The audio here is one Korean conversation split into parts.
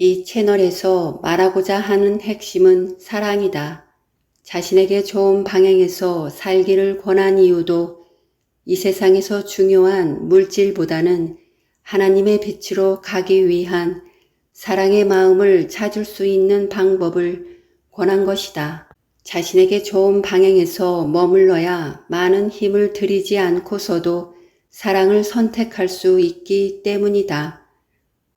이 채널에서 말하고자 하는 핵심은 사랑이다. 자신에게 좋은 방향에서 살기를 권한 이유도 이 세상에서 중요한 물질보다는 하나님의 빛으로 가기 위한 사랑의 마음을 찾을 수 있는 방법을 권한 것이다. 자신에게 좋은 방향에서 머물러야 많은 힘을 들이지 않고서도 사랑을 선택할 수 있기 때문이다.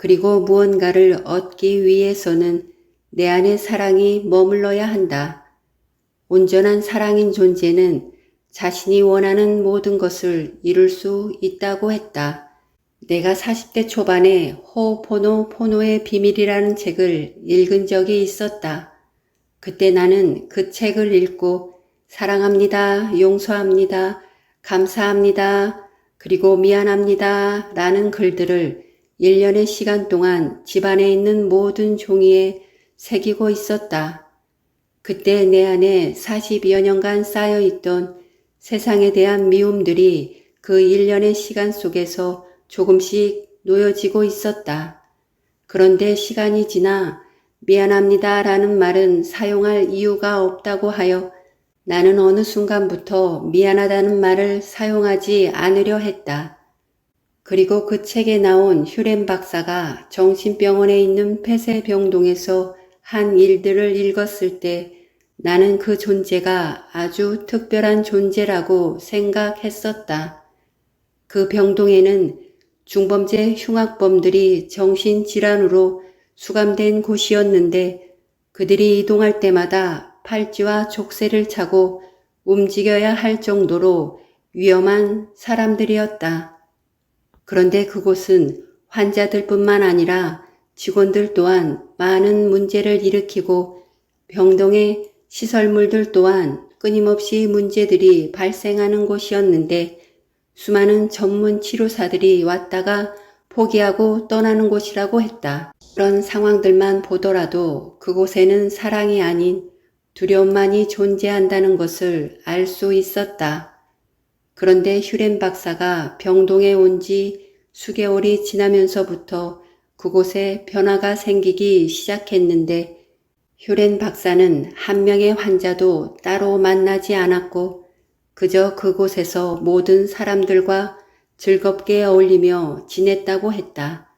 그리고 무언가를 얻기 위해서는 내 안에 사랑이 머물러야 한다. 온전한 사랑인 존재는 자신이 원하는 모든 것을 이룰 수 있다고 했다. 내가 40대 초반에 호호포노포노의 비밀이라는 책을 읽은 적이 있었다. 그때 나는 그 책을 읽고 사랑합니다, 용서합니다, 감사합니다, 그리고 미안합니다 라는 글들을 1년의 시간 동안 집안에 있는 모든 종이에 새기고 있었다. 그때 내 안에 40여 년간 쌓여있던 세상에 대한 미움들이 그 1년의 시간 속에서 조금씩 놓여지고 있었다. 그런데 시간이 지나 미안합니다 라는 말은 사용할 이유가 없다고 하여 나는 어느 순간부터 미안하다는 말을 사용하지 않으려 했다. 그리고 그 책에 나온 휴렌 박사가 정신병원에 있는 폐쇄병동에서 한 일들을 읽었을 때 나는 그 존재가 아주 특별한 존재라고 생각했었다. 그 병동에는 중범죄 흉악범들이 정신질환으로 수감된 곳이었는데 그들이 이동할 때마다 팔찌와 족쇄를 차고 움직여야 할 정도로 위험한 사람들이었다. 그런데 그곳은 환자들뿐만 아니라 직원들 또한 많은 문제를 일으키고 병동의 시설물들 또한 끊임없이 문제들이 발생하는 곳이었는데 수많은 전문 치료사들이 왔다가 포기하고 떠나는 곳이라고 했다. 그런 상황들만 보더라도 그곳에는 사랑이 아닌 두려움만이 존재한다는 것을 알 수 있었다. 그런데 휴렌 박사가 병동에 온 지 수개월이 지나면서부터 그곳에 변화가 생기기 시작했는데 휴렌 박사는 한 명의 환자도 따로 만나지 않았고 그저 그곳에서 모든 사람들과 즐겁게 어울리며 지냈다고 했다.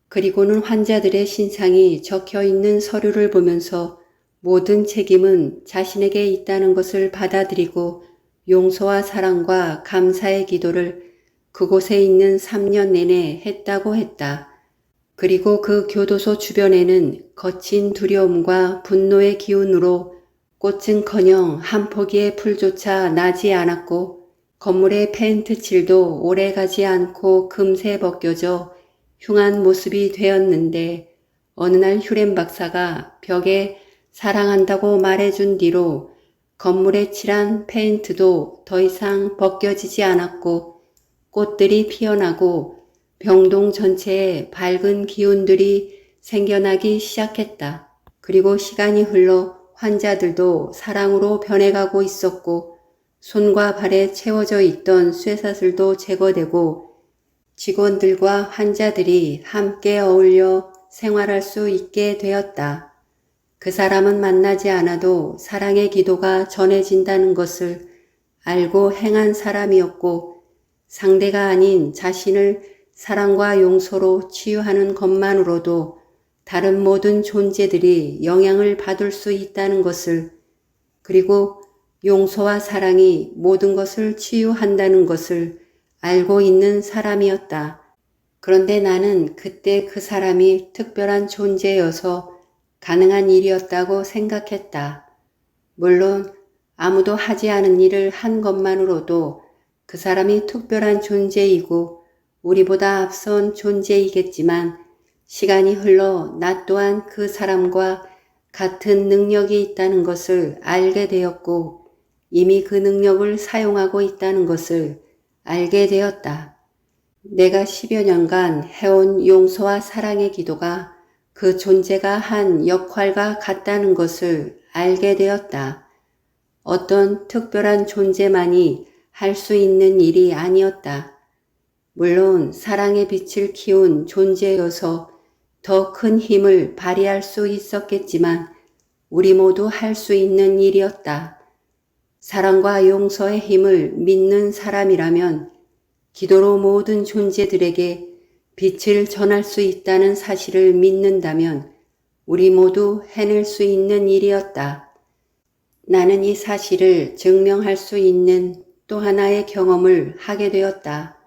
그리고는 환자들의 신상이 적혀 있는 서류를 보면서 모든 책임은 자신에게 있다는 것을 받아들이고 용서와 사랑과 감사의 기도를 그곳에 있는 3년 내내 했다고 했다. 그리고 그 교도소 주변에는 거친 두려움과 분노의 기운으로 꽃은커녕 한 포기의 풀조차 나지 않았고 건물의 페인트 칠도 오래가지 않고 금세 벗겨져 흉한 모습이 되었는데 어느 날 휴렌 박사가 벽에 사랑한다고 말해준 뒤로 건물에 칠한 페인트도 더 이상 벗겨지지 않았고 꽃들이 피어나고 병동 전체에 밝은 기운들이 생겨나기 시작했다. 그리고 시간이 흘러 환자들도 사랑으로 변해가고 있었고 손과 발에 채워져 있던 쇠사슬도 제거되고 직원들과 환자들이 함께 어울려 생활할 수 있게 되었다. 그 사람은 만나지 않아도 사랑의 기도가 전해진다는 것을 알고 행한 사람이었고 상대가 아닌 자신을 사랑과 용서로 치유하는 것만으로도 다른 모든 존재들이 영향을 받을 수 있다는 것을 그리고 용서와 사랑이 모든 것을 치유한다는 것을 알고 있는 사람이었다. 그런데 나는 그때 그 사람이 특별한 존재여서 가능한 일이었다고 생각했다. 물론 아무도 하지 않은 일을 한 것만으로도 그 사람이 특별한 존재이고 우리보다 앞선 존재이겠지만 시간이 흘러 나 또한 그 사람과 같은 능력이 있다는 것을 알게 되었고 이미 그 능력을 사용하고 있다는 것을 알게 되었다. 내가 10여 년간 해온 용서와 사랑의 기도가 그 존재가 한 역할과 같다는 것을 알게 되었다. 어떤 특별한 존재만이 할 수 있는 일이 아니었다. 물론 사랑의 빛을 키운 존재여서 더 큰 힘을 발휘할 수 있었겠지만 우리 모두 할 수 있는 일이었다. 사랑과 용서의 힘을 믿는 사람이라면 기도로 모든 존재들에게 빛을 전할 수 있다는 사실을 믿는다면 우리 모두 해낼 수 있는 일이었다. 나는 이 사실을 증명할 수 있는 또 하나의 경험을 하게 되었다.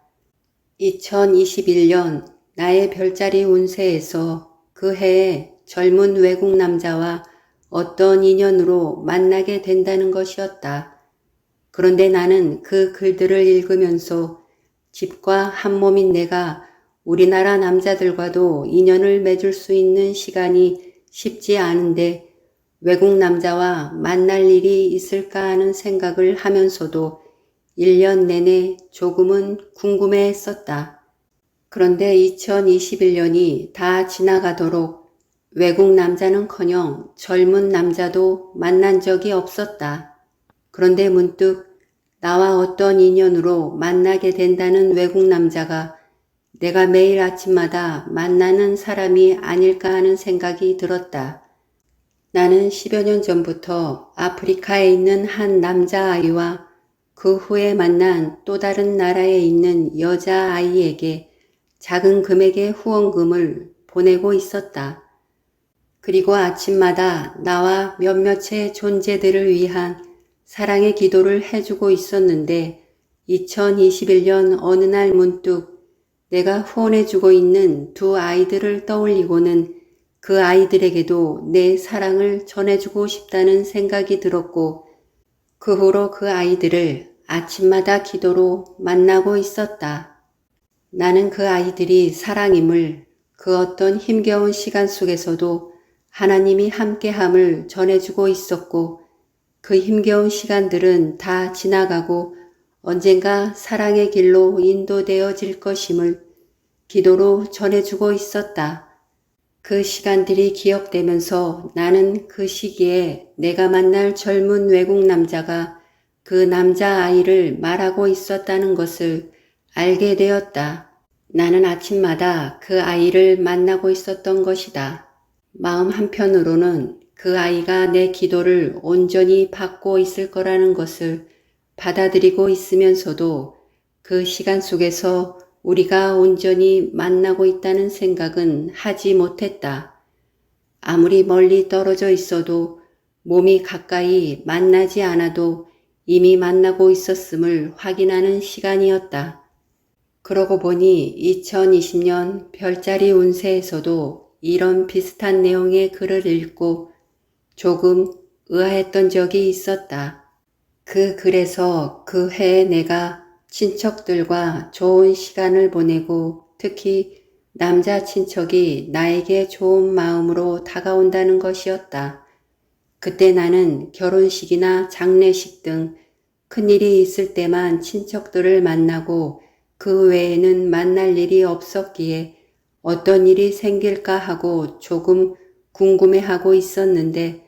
2021년 나의 별자리 운세에서 그 해에 젊은 외국 남자와 어떤 인연으로 만나게 된다는 것이었다. 그런데 나는 그 글들을 읽으면서 집과 한 몸인 내가 우리나라 남자들과도 인연을 맺을 수 있는 시간이 쉽지 않은데 외국 남자와 만날 일이 있을까 하는 생각을 하면서도 1년 내내 조금은 궁금해했었다. 그런데 2021년이 다 지나가도록 외국 남자는커녕 젊은 남자도 만난 적이 없었다. 그런데 문득 나와 어떤 인연으로 만나게 된다는 외국 남자가 내가 매일 아침마다 만나는 사람이 아닐까 하는 생각이 들었다. 나는 10여 년 전부터 아프리카에 있는 한 남자아이와 그 후에 만난 또 다른 나라에 있는 여자아이에게 작은 금액의 후원금을 보내고 있었다. 그리고 아침마다 나와 몇몇의 존재들을 위한 사랑의 기도를 해주고 있었는데 2021년 어느 날 문득 내가 후원해주고 있는 두 아이들을 떠올리고는 그 아이들에게도 내 사랑을 전해주고 싶다는 생각이 들었고 그 후로 그 아이들을 아침마다 기도로 만나고 있었다. 나는 그 아이들이 사랑임을 그 어떤 힘겨운 시간 속에서도 하나님이 함께함을 전해주고 있었고 그 힘겨운 시간들은 다 지나가고 언젠가 사랑의 길로 인도되어질 것임을 기도로 전해주고 있었다. 그 시간들이 기억되면서 나는 그 시기에 내가 만날 젊은 외국 남자가 그 남자아이를 말하고 있었다는 것을 알게 되었다. 나는 아침마다 그 아이를 만나고 있었던 것이다. 마음 한편으로는 그 아이가 내 기도를 온전히 받고 있을 거라는 것을 받아들이고 있으면서도 그 시간 속에서 우리가 온전히 만나고 있다는 생각은 하지 못했다. 아무리 멀리 떨어져 있어도 몸이 가까이 만나지 않아도 이미 만나고 있었음을 확인하는 시간이었다. 그러고 보니 2020년 별자리 운세에서도 이런 비슷한 내용의 글을 읽고 조금 의아했던 적이 있었다. 그 글에서 그 해에 내가 친척들과 좋은 시간을 보내고 특히 남자 친척이 나에게 좋은 마음으로 다가온다는 것이었다. 그때 나는 결혼식이나 장례식 등 큰일이 있을 때만 친척들을 만나고 그 외에는 만날 일이 없었기에 어떤 일이 생길까 하고 조금 궁금해하고 있었는데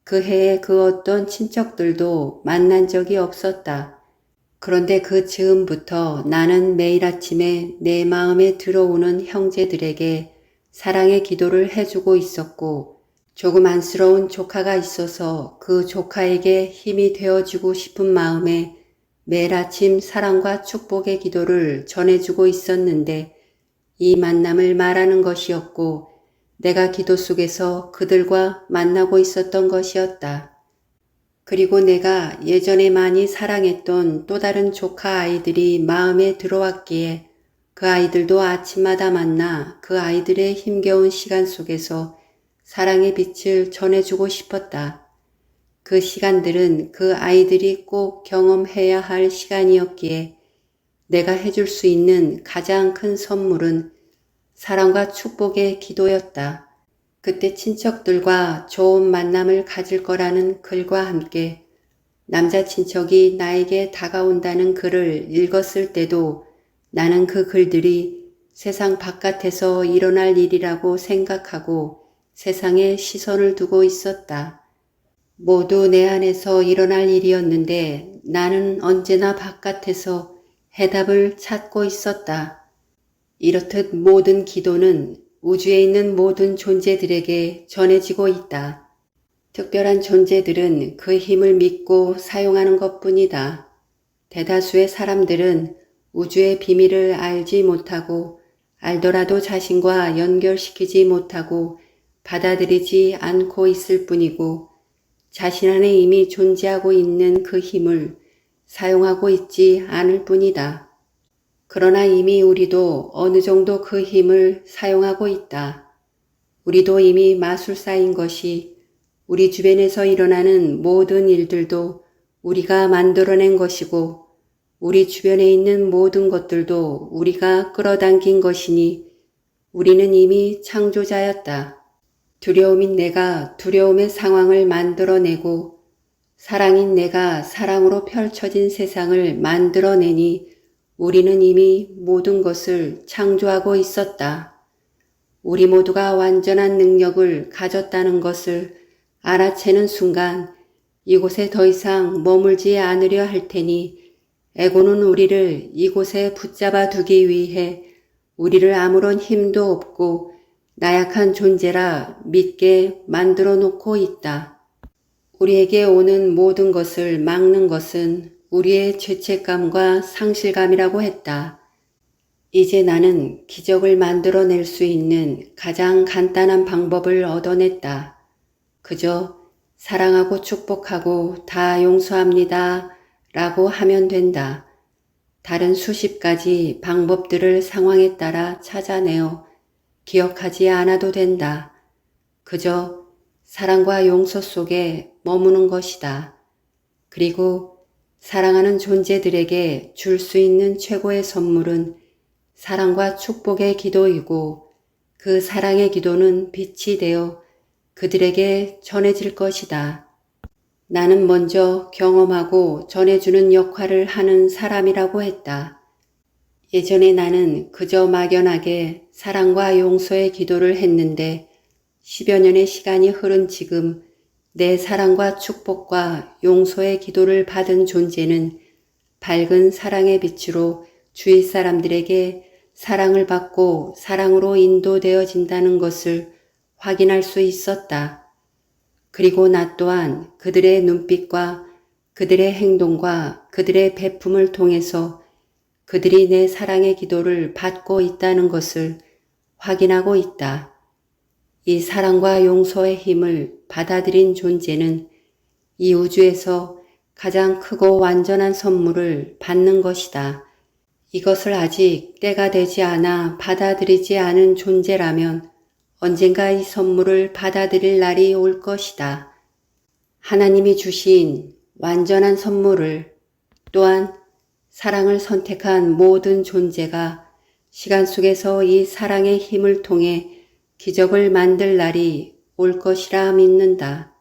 그 해에 그 어떤 친척들도 만난 적이 없었다. 그런데 그 즈음부터 나는 매일 아침에 내 마음에 들어오는 형제들에게 사랑의 기도를 해주고 있었고 조금 안쓰러운 조카가 있어서 그 조카에게 힘이 되어주고 싶은 마음에 매일 아침 사랑과 축복의 기도를 전해주고 있었는데 이 만남을 말하는 것이었고 내가 기도 속에서 그들과 만나고 있었던 것이었다. 그리고 내가 예전에 많이 사랑했던 또 다른 조카 아이들이 마음에 들어왔기에 그 아이들도 아침마다 만나 그 아이들의 힘겨운 시간 속에서 사랑의 빛을 전해주고 싶었다. 그 시간들은 그 아이들이 꼭 경험해야 할 시간이었기에 내가 해줄 수 있는 가장 큰 선물은 사랑과 축복의 기도였다. 그때 친척들과 좋은 만남을 가질 거라는 글과 함께 남자 친척이 나에게 다가온다는 글을 읽었을 때도 나는 그 글들이 세상 바깥에서 일어날 일이라고 생각하고 세상에 시선을 두고 있었다. 모두 내 안에서 일어날 일이었는데 나는 언제나 바깥에서 해답을 찾고 있었다. 이렇듯 모든 기도는 우주에 있는 모든 존재들에게 전해지고 있다. 특별한 존재들은 그 힘을 믿고 사용하는 것뿐이다. 대다수의 사람들은 우주의 비밀을 알지 못하고 알더라도 자신과 연결시키지 못하고 받아들이지 않고 있을 뿐이고 자신 안에 이미 존재하고 있는 그 힘을 사용하고 있지 않을 뿐이다. 그러나 이미 우리도 어느 정도 그 힘을 사용하고 있다. 우리도 이미 마술사인 것이 우리 주변에서 일어나는 모든 일들도 우리가 만들어낸 것이고 우리 주변에 있는 모든 것들도 우리가 끌어당긴 것이니 우리는 이미 창조자였다. 두려움인 내가 두려움의 상황을 만들어내고 사랑인 내가 사랑으로 펼쳐진 세상을 만들어내니 우리는 이미 모든 것을 창조하고 있었다. 우리 모두가 완전한 능력을 가졌다는 것을 알아채는 순간 이곳에 더 이상 머물지 않으려 할 테니 에고는 우리를 이곳에 붙잡아 두기 위해 우리를 아무런 힘도 없고 나약한 존재라 믿게 만들어 놓고 있다. 우리에게 오는 모든 것을 막는 것은 우리의 죄책감과 상실감이라고 했다. 이제 나는 기적을 만들어낼 수 있는 가장 간단한 방법을 얻어냈다. 그저 사랑하고 축복하고 다 용서합니다 라고 하면 된다. 다른 수십 가지 방법들을 상황에 따라 찾아내어 기억하지 않아도 된다. 그저 사랑과 용서 속에 머무는 것이다. 그리고 사랑하는 존재들에게 줄 수 있는 최고의 선물은 사랑과 축복의 기도이고 그 사랑의 기도는 빛이 되어 그들에게 전해질 것이다. 나는 먼저 경험하고 전해주는 역할을 하는 사람이라고 했다. 예전에 나는 그저 막연하게 사랑과 용서의 기도를 했는데 10여 년의 시간이 흐른 지금 내 사랑과 축복과 용서의 기도를 받은 존재는 밝은 사랑의 빛으로 주위 사람들에게 사랑을 받고 사랑으로 인도되어진다는 것을 확인할 수 있었다. 그리고 나 또한 그들의 눈빛과 그들의 행동과 그들의 베품을 통해서 그들이 내 사랑의 기도를 받고 있다는 것을 확인하고 있다. 이 사랑과 용서의 힘을 받아들인 존재는 이 우주에서 가장 크고 완전한 선물을 받는 것이다. 이것을 아직 때가 되지 않아 받아들이지 않은 존재라면 언젠가 이 선물을 받아들일 날이 올 것이다. 하나님이 주신 완전한 선물을 또한 사랑을 선택한 모든 존재가 시간 속에서 이 사랑의 힘을 통해 기적을 만들 날이 올 것이라 믿는다.